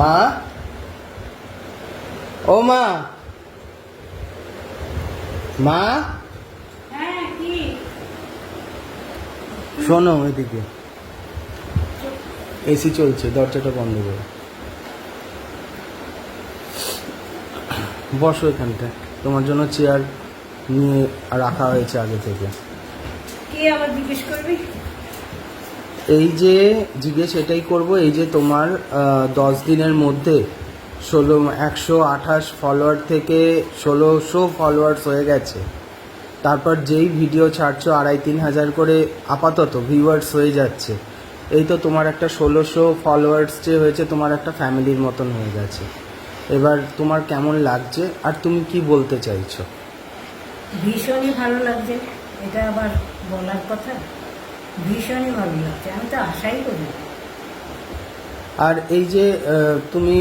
মা, ও মা, মা, হ্যাঁ কি শোনো এদিকে, এসি চলছে, দরজাটা বন্ধ করো। বসো এখানটা, তোমার জন্য চেয়ার নিয়ে রাখা হয়েছে আগে থেকে। কি আবার জিজ্ঞেস করবি? এই যে জিজ্ঞেস এটাই করব, এই যে তোমার 10 দিনের মধ্যে 128 ফলোয়ার থেকে 1600 ফলোয়ার্স হয়ে গেছে। তারপর যেই ভিডিও ছাড়ছো 2,5-3 হাজার করে আপাতত ভিউয়ার্স হয়ে যাচ্ছে। এই তো তোমার একটা 1600 ফলোয়ার্স যে হয়েছে, তোমার একটা ফ্যামিলির মতন হয়ে গেছে। এবার তোমার কেমন লাগছে আর তুমি কি বলতে চাইছো? ভীষণই ভালো লাগছে, এটা আবার বলার কথা। ভীষণই ভালো লাগছে, আমি তো আশাই করি। আর এই যে তুমি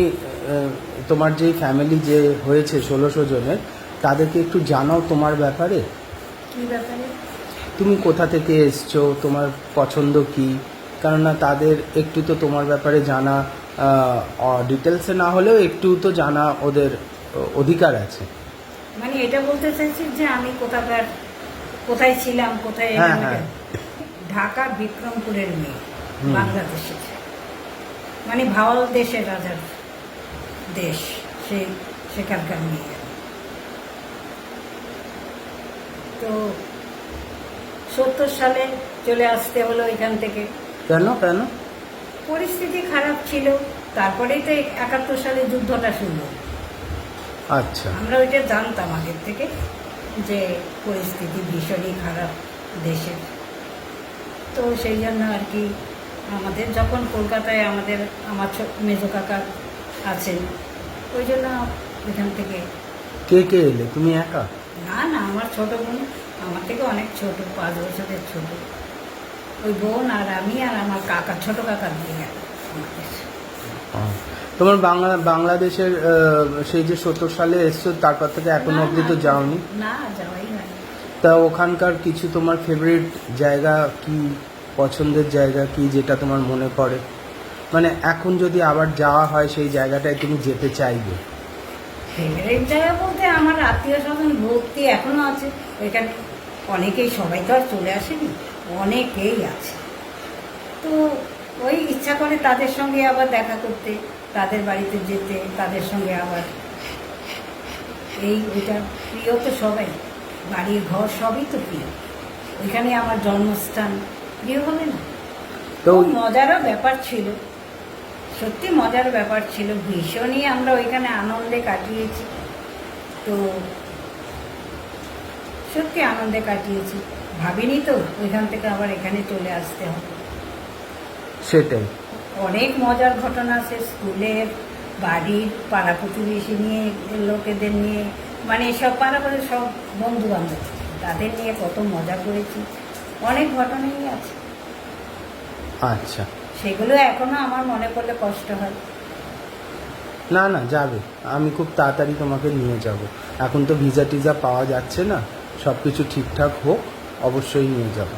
তোমার যে ফ্যামিলি যে হয়েছে 1600 জনের, তাদেরকে একটু জানাও তোমার ব্যাপারে। কি ব্যাপারে? তুমি কোথা থেকে এসছো, তোমার পছন্দ কি? কেননা তাদের একটু তো তোমার ব্যাপারে জানা, ডিটেলসে না হলেও একটু তো জানা ওদের অধিকার আছে। মানে এটা বলতে চাইছি যে আমি কোথায় ছিলাম, কোথায় হ্যাঁ, এলাম। হ্যাঁ। ঢাকা বিক্রমপুরের মেয়ে, বাংলাদেশের, মানে ভাওয়াল দেশের রাজার দেশ, সেখানকার মেয়ে। তো 70 সালে চলে আসতে হলো এখান থেকে। কেন কেন? পরিস্থিতি খারাপ ছিল, তারপরেই তো 71 সালে যুদ্ধটা শুরু। আচ্ছা, আমরা ওইটা জানতাম আগের থেকে যে পরিস্থিতি ভীষণই খারাপ দেশের। তো সেই জন্য আর কি আমাদের যখন কলকাতায় আমার মেজো কাকা আছেন, ওই জন্য ওইখান থেকে। কে কে এলে? তুমি একা? না না, আমার ছোট বোন, আমার থেকে অনেক ছোট, 5 বছরের ছোট। ওই বোন আর আমি আর আমার কাকা, ছোট কাকা দিয়ে গেল আমাদের। তোমার বাংলাদেশের সেই যে 70 সালে এসছো, তারপর থেকে এখনো অবধি তো যাওনি? না, যাওয়াই হয়। তা ওখানকার কিছু তোমার ফেভারিট জায়গা কি, পছন্দের জায়গা কি, যেটা তোমার মনে পড়ে? মানে এখন যদি আবার যাওয়া হয় সেই জায়গাটায় তুমি যেতে চাইবে? ফেভারিট জায়গা বলতে আমার আত্মীয় স্বজন ভর্তি এখনো আছে ওইখানে। অনেকেই, সবাই তো আর চলে আসেনি, অনেকেই আছে। তো ওই ইচ্ছা করে তাদের সঙ্গে আবার দেখা করতে, তাদের বাড়িতে যেতে, তাদের সঙ্গে আবার ওইটা প্রিয় তো সবাই, বাড়ি ঘর সবই তো প্রিয়। ওইখানে আমার জন্মস্থান, প্রিয় হবে না? তো খুব মজারও ব্যাপার ছিল, সত্যি মজার ব্যাপার ছিল। ভীষণই আমরা ওইখানে আনন্দে কাটিয়েছি। তো সত্যি আনন্দে কাটিয়েছি, ভাবিনি তো ওইখান থেকে আবার এখানে চলে আসতে হবে। সেটাই। অনেক মজার ঘটনা আছে, স্কুলের, বাড়ির, পাড়া প্রতিবেশী নিয়ে, লোকেদের নিয়ে, মানে সব পাড়াপাড়ি সব বন্ধু বান্ধব, তাদের নিয়ে কত মজা করেছি। অনেক ঘটনাই আছে, আচ্ছা। সেগুলো এখনো আমার মনে পড়লে কষ্ট হয়। না না, যাবে, আমি খুব তাড়াতাড়ি তোমাকে নিয়ে যাব। এখন তো ভিসা টিজা পাওয়া যাচ্ছে না, সব কিছু ঠিকঠাক হোক, অবশ্যই নিয়ে যাব।